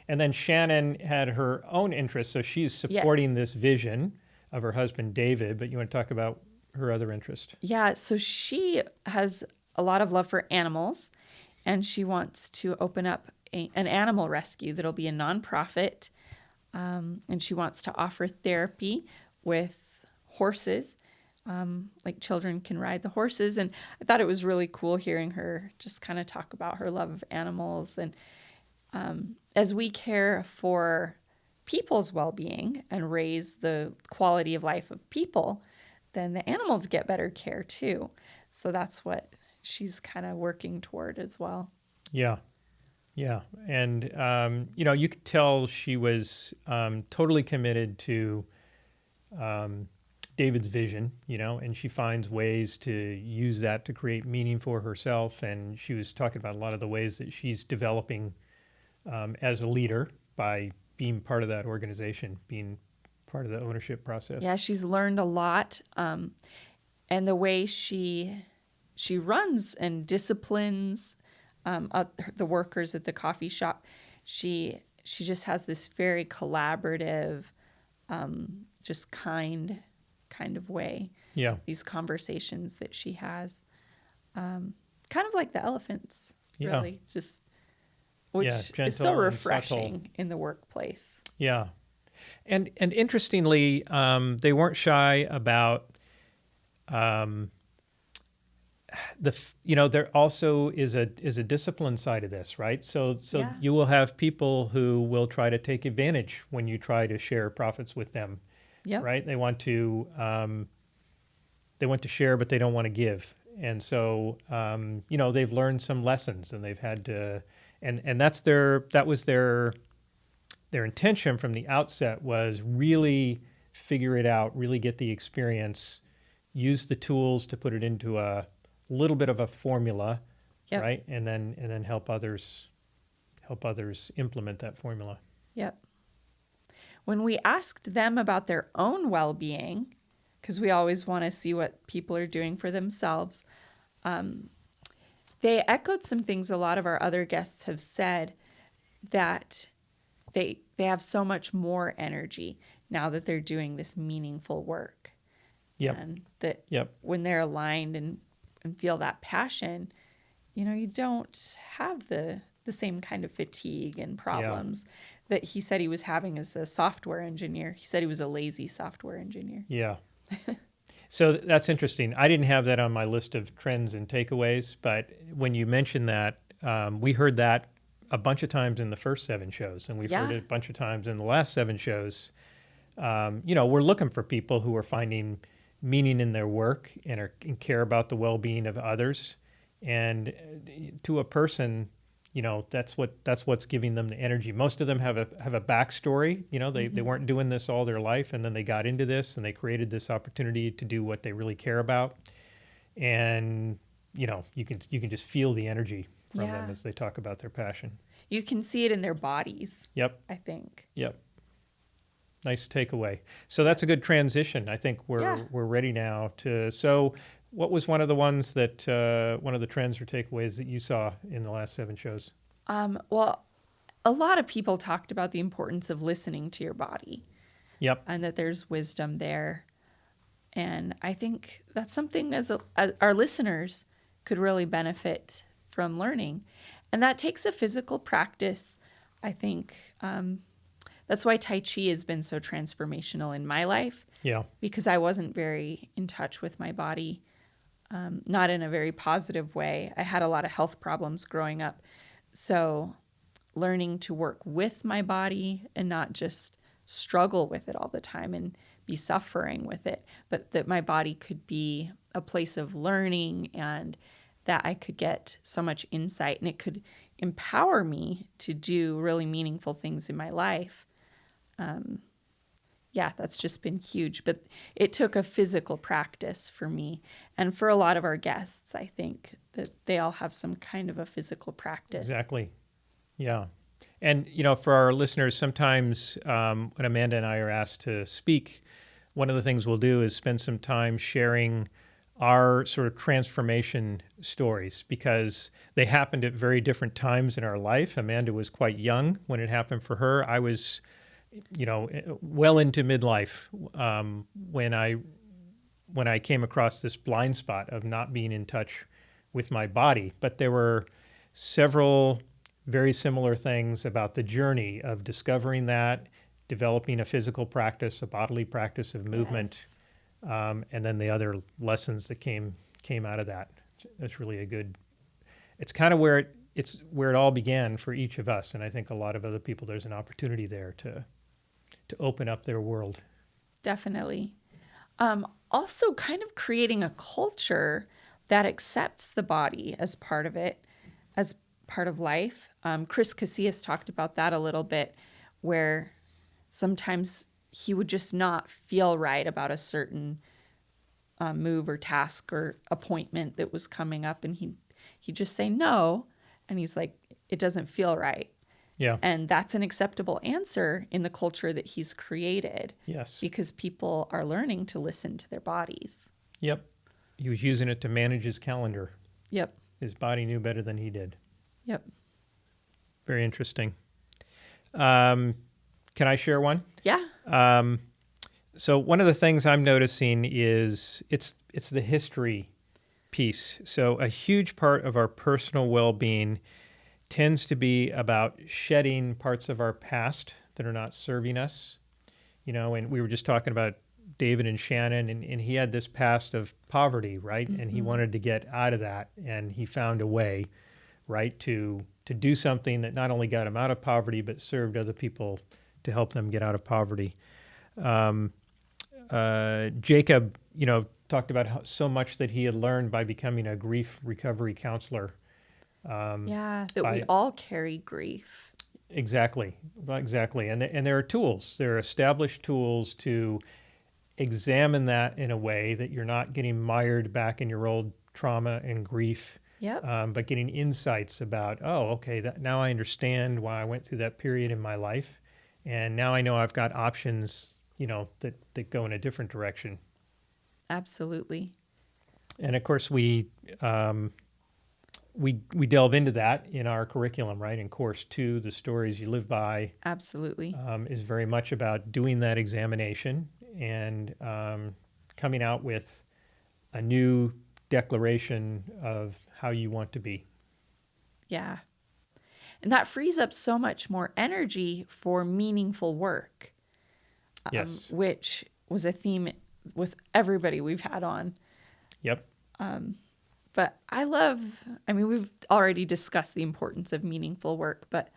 And then Shannon had her own interests, so she's supporting this vision of her husband, David, but you want to talk about her other interest? Yeah, so she has a lot of love for animals, and she wants to open up an animal rescue that'll be a nonprofit, and she wants to offer therapy with horses like children can ride the horses. And I thought it was really cool hearing her just kind of talk about her love of animals. And as we care for people's well-being and raise the quality of life of people, then the animals get better care too. So that's what she's kind of working toward as well. Yeah. Yeah. And, you could tell she was totally committed to David's vision, and she finds ways to use that to create meaning for herself. And she was talking about a lot of the ways that she's developing as a leader by being part of that organization, being part of the ownership process. Yeah, she's learned a lot. And the way she runs and disciplines the workers at the coffee shop, she just has this very collaborative, just kind of way. Yeah. These conversations that she has, kind of like the elephants, Yeah. really, just which gentle is so and refreshing subtle. in the workplace. Yeah. And interestingly, they weren't shy about there also is a discipline side of this, right? So Yeah. you will have people who will try to take advantage when you try to share profits with them, Yep. right? They want to share, but they don't want to give. And so, they've learned some lessons and they've had to, and that was their intention from the outset, was really figure it out, really get the experience, use the tools to put it into a little bit of a formula, Yep. right? And then help others implement that formula. Yep. When we asked them about their own well-being, because we always want to see what people are doing for themselves, they echoed some things a lot of our other guests have said, that they have so much more energy now that they're doing this meaningful work. Yep. And that Yep. when they're aligned and feel that passion, you don't have the same kind of fatigue and problems that he said he was having as a software engineer. He said he was a lazy software engineer. Yeah. So that's interesting. I didn't have that on my list of trends and takeaways, but when you mentioned that, we heard that a bunch of times in the first 7 shows, and we've heard it a bunch of times in the last 7 shows. We're looking for people who are finding meaning in their work and care about the well-being of others. And to a person, that's what's giving them the energy. Most of them have a backstory. They weren't doing this all their life, and then they got into this and they created this opportunity to do what they really care about. And you can just feel the energy from them as they talk about their passion. You can see it in their bodies. Yep. I think. Yep. Nice takeaway. So that's a good transition. I think we're ready now to. So, what was one of the ones that one of the trends or takeaways that you saw in the last 7 shows? Well, a lot of people talked about the importance of listening to your body. Yep. And that there's wisdom there, and I think that's something as our listeners could really benefit from learning, and that takes a physical practice. I think. That's why Tai Chi has been so transformational in my life. Yeah. Because I wasn't very in touch with my body, not in a very positive way. I had a lot of health problems growing up. So learning to work with my body and not just struggle with it all the time and be suffering with it, but that my body could be a place of learning and that I could get so much insight and it could empower me to do really meaningful things in my life. That's just been huge. But it took a physical practice for me. And for a lot of our guests, I think that they all have some kind of a physical practice. Exactly. Yeah. And, for our listeners, sometimes when Amanda and I are asked to speak, one of the things we'll do is spend some time sharing our sort of transformation stories, because they happened at very different times in our life. Amanda was quite young when it happened for her. I was well into midlife when I came across this blind spot of not being in touch with my body. But there were several very similar things about the journey of discovering that, developing a physical practice, a bodily practice of movement, and then the other lessons that came out of that. That's really a good. It's kind of where it all began for each of us, and I think a lot of other people. There's an opportunity there to open up their world. Definitely. Also, kind of creating a culture that accepts the body as part of it, as part of life. Chris Casillas talked about that a little bit, where sometimes he would just not feel right about a certain move or task or appointment that was coming up, and he'd just say no, and he's like, it doesn't feel right. Yeah. And that's an acceptable answer in the culture that he's created. Yes. Because people are learning to listen to their bodies. Yep. He was using it to manage his calendar. Yep. His body knew better than he did. Yep. Very interesting. Can I share one? Yeah. So one of the things I'm noticing is it's the history piece. So a huge part of our personal well-being tends to be about shedding parts of our past that are not serving us. And we were just talking about David and Shannon, and he had this past of poverty, right? Mm-hmm. And he wanted to get out of that, and he found a way, right, to do something that not only got him out of poverty, but served other people to help them get out of poverty. Jacob, talked about so much that he had learned by becoming a grief recovery counselor. We all carry grief. Exactly. And there are tools. There are established tools to examine that in a way that you're not getting mired back in your old trauma and grief. Yep. But getting insights about, now I understand why I went through that period in my life, and now I know I've got options, that go in a different direction. Absolutely. And of course, we delve into that in our curriculum, right? In course 2, the stories you live by. Absolutely. Is very much about doing that examination and coming out with a new declaration of how you want to be. Yeah. And that frees up so much more energy for meaningful work. Yes. Which was a theme with everybody we've had on. Yep. But we've already discussed the importance of meaningful work, but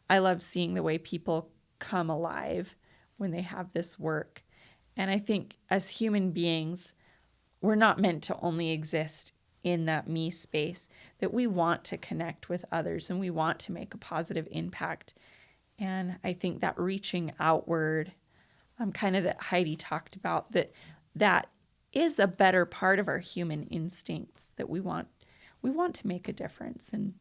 I love seeing the way people come alive when they have this work. And I think as human beings, we're not meant to only exist in that me space, that we want to connect with others and we want to make a positive impact. And I think that reaching outward, kind of that Heidi talked about, that is a better part of our human instincts, that we want to make a difference and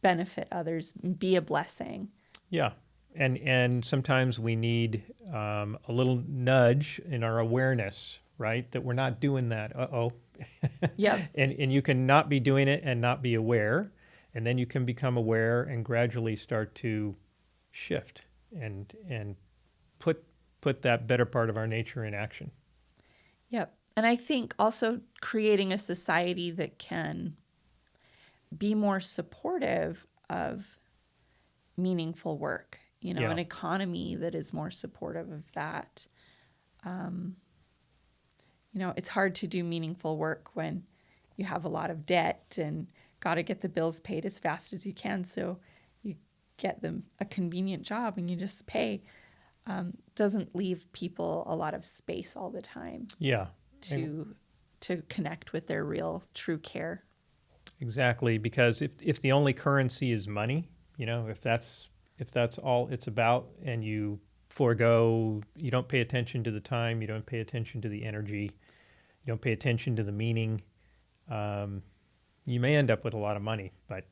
benefit others, be a blessing. Yeah. And sometimes we need a little nudge in our awareness, right? That we're not doing that. Yep. And you can not be doing it and not be aware. And then you can become aware and gradually start to shift and put that better part of our nature in action. Yep. And I think also creating a society that can be more supportive of meaningful work, an economy that is more supportive of that. It's hard to do meaningful work when you have a lot of debt and got to get the bills paid as fast as you can. So you get them a convenient job and you just pay. Doesn't leave people a lot of space all the time. Yeah. To connect with their real true care. Exactly, because if the only currency is money, if that's all it's about, and you forego, you don't pay attention to the time, you don't pay attention to the energy, you don't pay attention to the meaning, you may end up with a lot of money, but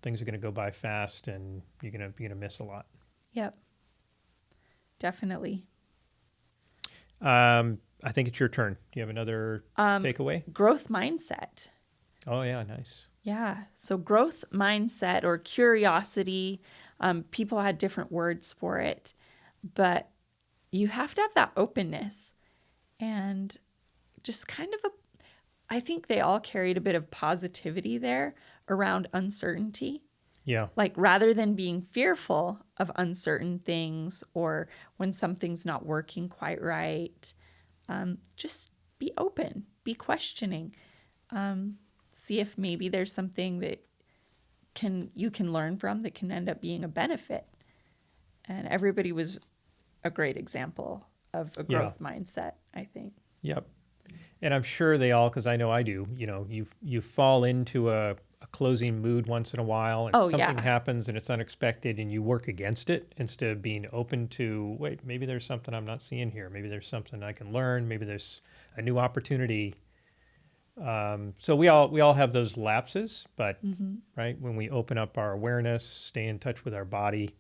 things are going to go by fast, and you're going to miss a lot. Yep. Definitely. I think it's your turn. Do you have another takeaway? Growth mindset. Oh, yeah, nice. Yeah. So growth mindset or curiosity, people had different words for it, but you have to have that openness and just kind of I think they all carried a bit of positivity there around uncertainty. Yeah. Like rather than being fearful of uncertain things or when something's not working quite right, Just be open, be questioning, see if maybe there's something that you can learn from that can end up being a benefit. And everybody was a great example of a growth mindset, I think. Yep. And I'm sure they all, because I know I do, you fall into a closing mood once in a while, and something happens and it's unexpected, and you work against it instead of being open to, wait, maybe there's something I'm not seeing here. Maybe there's something I can learn. Maybe there's a new opportunity. So we all have those lapses, but right, when we open up our awareness, stay in touch with our body,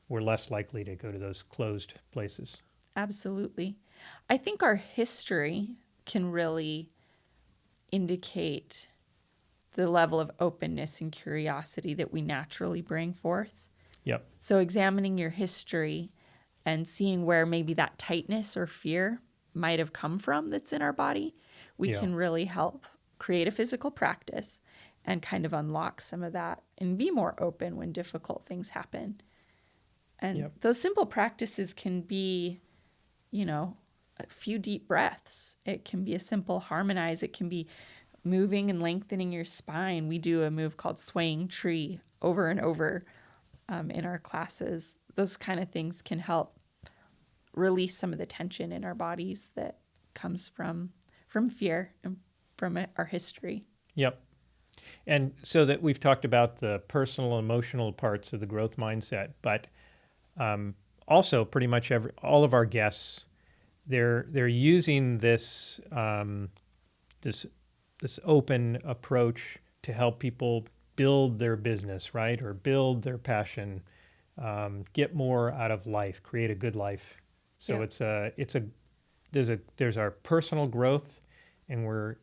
we're less likely to go to those closed places. Absolutely. I think our history can really indicate the level of openness and curiosity that we naturally bring forth. Yep. So examining your history and seeing where maybe that tightness or fear might have come from that's in our body, we can really help create a physical practice and kind of unlock some of that and be more open when difficult things happen. And those simple practices can be, a few deep breaths. It can be a simple harmonize. It can be moving and lengthening your spine. We do a move called swaying tree over and over in our classes. Those kind of things can help release some of the tension in our bodies that comes from fear and from our history. Yep. And so that we've talked about the personal, emotional parts of the growth mindset, but also pretty much all of our guests, they're using this this open approach to help people build their business, right, or build their passion, get more out of life, create a good life. So there's our personal growth, and we're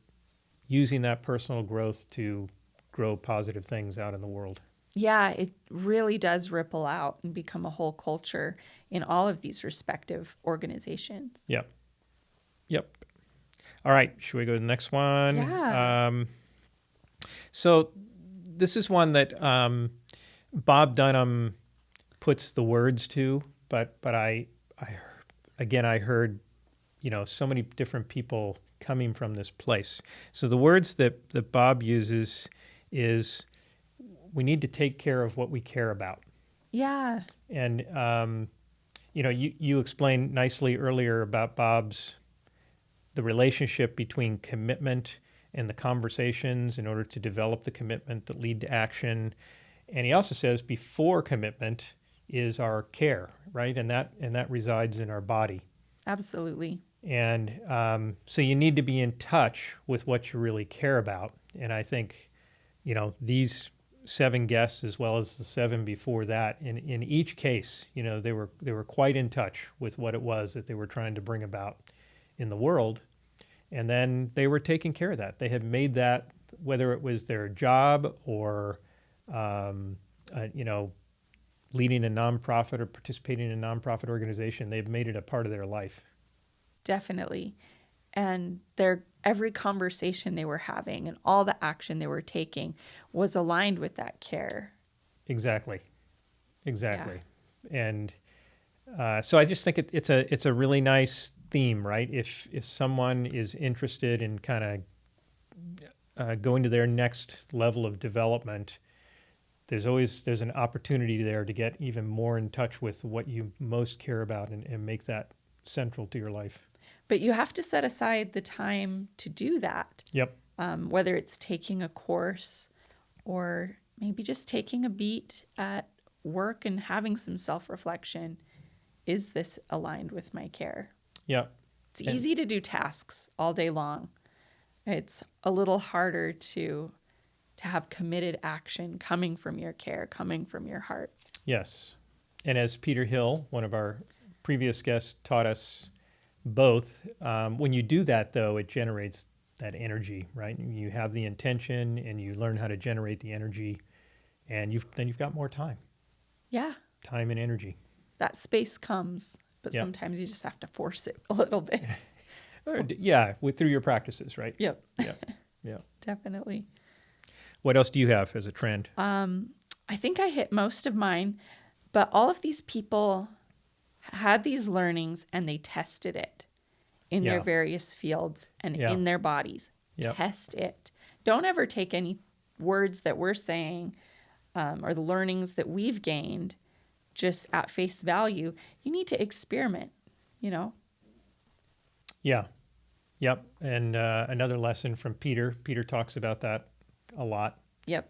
using that personal growth to grow positive things out in the world. Yeah, it really does ripple out and become a whole culture in all of these respective organizations. Yep. All right, should we go to the next one? Yeah. So this is one that Bob Dunham puts the words to, but I heard, so many different people coming from this place. So the words that Bob uses is, we need to take care of what we care about. Yeah. And, you explained nicely earlier about the relationship between commitment and the conversations in order to develop the commitment that lead to action. And he also says before commitment is our care, right? And that resides in our body. Absolutely. And so you need to be in touch with what you really care about. And I think, these 7 guests, as well as the 7 before that, in each case, they were quite in touch with what it was that they were trying to bring about in the world. And then they were taking care of that. They had made that, whether it was their job or, leading a nonprofit or participating in a nonprofit organization, they've made it a part of their life. Definitely. And every conversation they were having and all the action they were taking was aligned with that care. Exactly. Yeah. And so I just think it's a really nice theme, right? If someone is interested in kind of going to their next level of development, there's an opportunity there to get even more in touch with what you most care about and make that central to your life. But you have to set aside the time to do that. Yep. Whether it's taking a course or maybe just taking a beat at work and having some self-reflection. Is this aligned with my care? Yep. It's easy to do tasks all day long. It's a little harder to have committed action coming from your care, coming from your heart. Yes. And as Peter Hill, one of our previous guests, taught us both, when you do that, though, it generates that energy, right? You have the intention and you learn how to generate the energy, and then you've got more time. Yeah. Time and energy. That space comes, but sometimes you just have to force it a little bit. Through your practices, right? Yep. Yeah. Definitely. What else do you have as a trend? I think I hit most of mine, but all of these people had these learnings and they tested it. in their Yeah. various fields and Yeah. in their bodies. Yep. Test it. Don't ever take any words that we're saying or the learnings that we've gained just at face value. You need to experiment, Yeah. Yep. And another lesson from Peter. Peter talks about that a lot. Yep.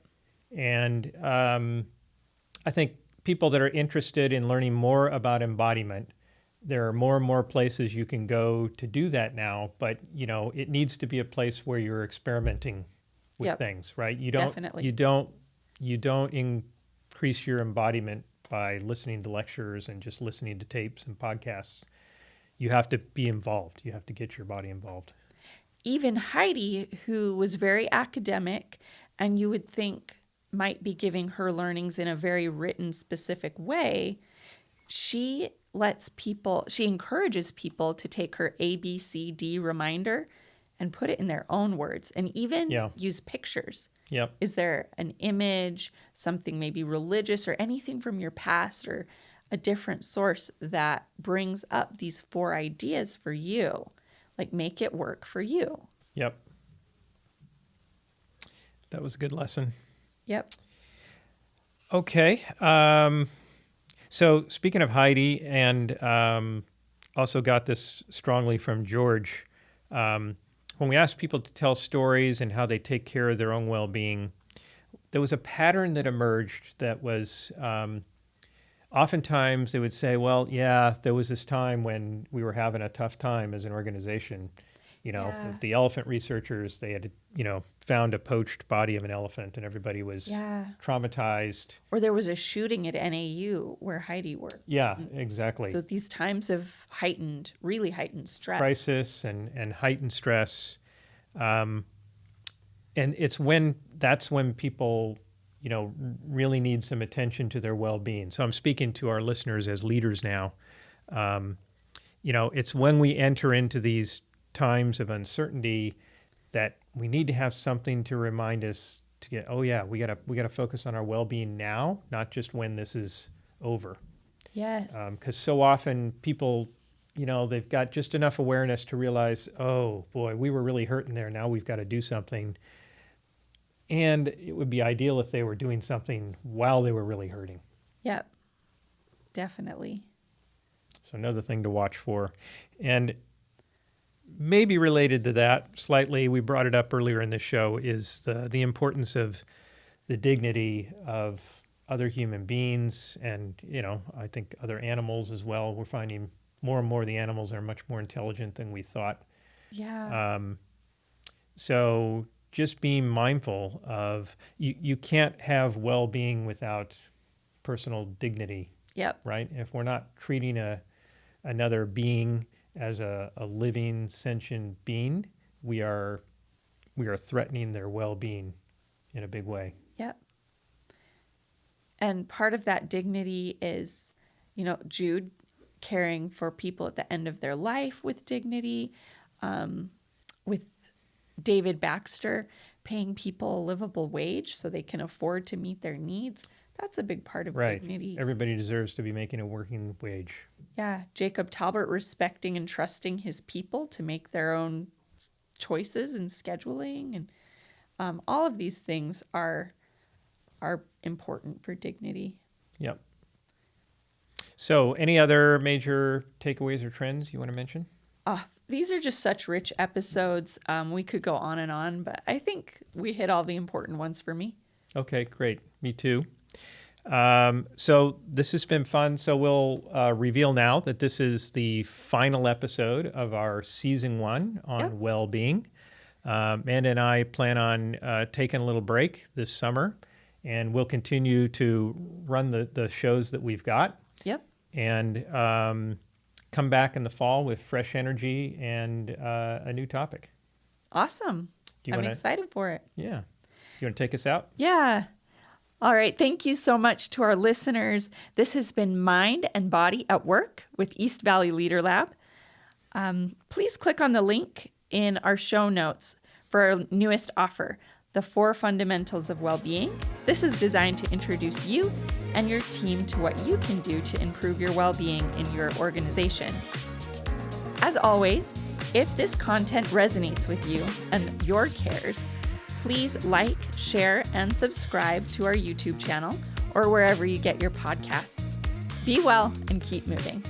And I think people that are interested in learning more about embodiment, there are more and more places you can go to do that now, but it needs to be a place where you're experimenting with Yep. things, right? Definitely. You don't increase your embodiment by listening to lectures and just listening to tapes and podcasts. You have to be involved. You have to get your body involved. Even Heidi, who was very academic and you would think might be giving her learnings in a very written, specific way, she encourages people to take her ABCD reminder and put it in their own words and even use pictures. Yep. Is there an image, something maybe religious or anything from your past or a different source that brings up these 4 ideas for you? Like, make it work for you. Yep. That was a good lesson. Yep. Okay. So speaking of Heidi, and also got this strongly from George, when we asked people to tell stories and how they take care of their own well-being, there was a pattern that emerged that was oftentimes they would say, well, yeah, there was this time when we were having a tough time as an organization. Yeah. The elephant researchers, they had, found a poached body of an elephant and everybody was traumatized. Or there was a shooting at NAU where Heidi worked. Yeah, exactly. So these times of really heightened stress. Crisis and heightened stress. And that's when people, really need some attention to their well-being. So I'm speaking to our listeners as leaders now. It's when we enter into these times of uncertainty that we need to have something to remind us to get, we gotta focus on our well-being now, not just when this is over. Yes. Because so often people, they've got just enough awareness to realize, oh boy, we were really hurting there. Now we've got to do something. And it would be ideal if they were doing something while they were really hurting. Yep. Definitely. So another thing to watch for. And maybe related to that slightly, we brought it up earlier in the show, is the importance of the dignity of other human beings and, I think other animals as well. We're finding more and more the animals are much more intelligent than we thought. Yeah. So just being mindful of, you can't have well-being without personal dignity. Yep. Right? If we're not treating another being as a living, sentient being, we are threatening their well-being in a big way. Yep. And part of that dignity is, Jude caring for people at the end of their life with dignity, with David Baxter paying people a livable wage so they can afford to meet their needs. That's a big part of dignity. Everybody deserves to be making a working wage. Yeah. Jacob Talbot respecting and trusting his people to make their own choices and scheduling. And all of these things are important for dignity. Yep. So any other major takeaways or trends you want to mention? These are just such rich episodes. We could go on and on, but I think we hit all the important ones for me. Okay, great. Me too. So this has been fun. So we'll reveal now that this is the final episode of our season 1 on well-being. Amanda and I plan on taking a little break this summer, and we'll continue to run the shows that we've got. Yep. And come back in the fall with fresh energy and a new topic. Awesome. I'm excited for it. Yeah. You want to take us out? Yeah. All right. Thank you so much to our listeners. This has been Mind and Body at Work with East Valley Leader Lab. Please click on the link in our show notes for our newest offer, the 4 Fundamentals of Wellbeing. This is designed to introduce you and your team to what you can do to improve your well-being in your organization. As always, If this content resonates with you and your cares, please like, share, and subscribe to our YouTube channel or wherever you get your podcasts. Be well and keep moving.